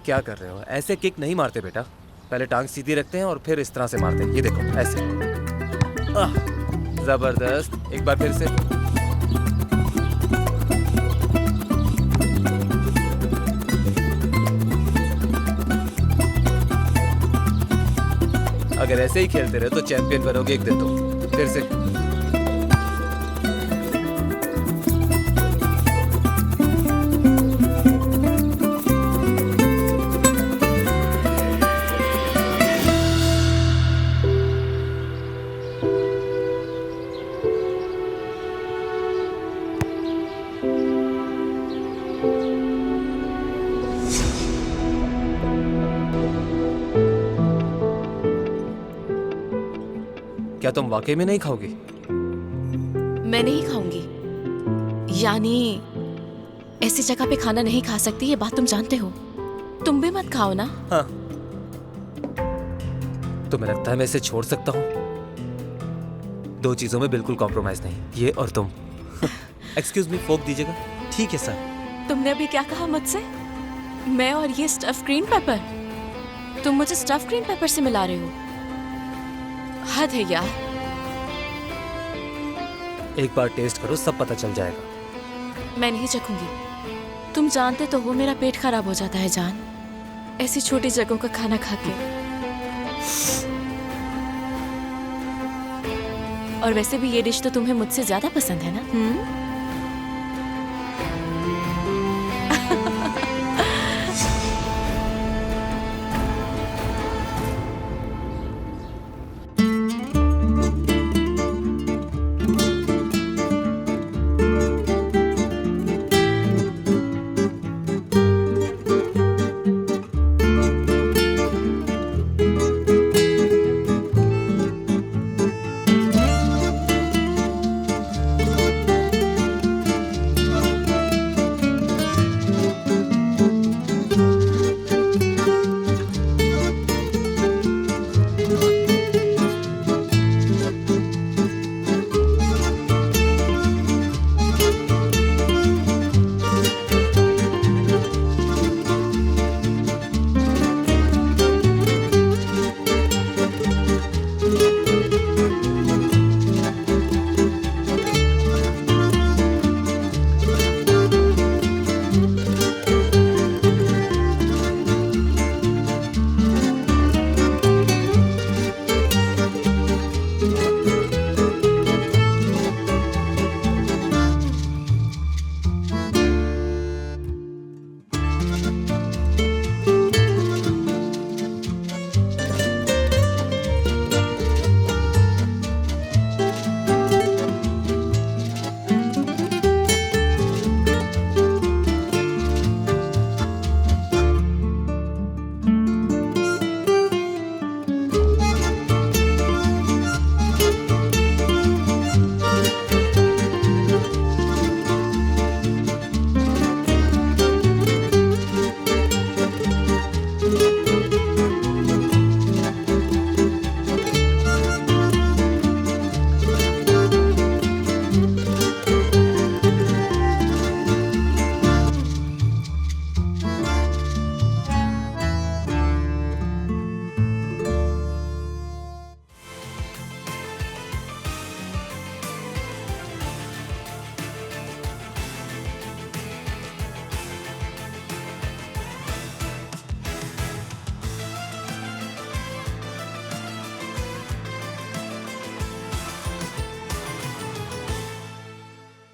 क्या कर रहे हो? ऐसे किक नहीं मारते बेटा। पहले टांग सीधी रखते हैं और फिर इस तरह से मारते हैं। ये देखो ऐसे। आह, जबरदस्त। एक बार फिर से। अगर ऐसे ही खेलते रहे तो चैंपियन बनोगे एक दिन तो। फिर से। क्या तुम वाकई में नहीं खाओगी? मैं नहीं खाऊंगी। यानी ऐसी जगह पे खाना नहीं खा सकती, ये बात तुम जानते हो। तुम भी मत खाओ ना। हाँ। तुम्हें लगता है मैं इसे छोड़ सकता हूँ? दो चीजों में बिल्कुल कॉम्प्रोमाइज नहीं, ये और तुम। एक्सक्यूज मी, फोक दीजिएगा। ठीक है सर। तुमने अभी क्या कहा मुझसे? मैं और ये स्टफ ग्रीन पेपर? तुम मुझे स्टफ ग्रीन पेपर से मिला रहे हो? हद है यार। एक बार टेस्ट करो, सब पता चल जाएगा। मैं नहीं चखूंगी। तुम जानते तो हो मेरा पेट खराब हो जाता है जान, ऐसी छोटी जगहों का खाना खा के। और वैसे भी ये डिश तो तुम्हें मुझसे ज्यादा पसंद है ना?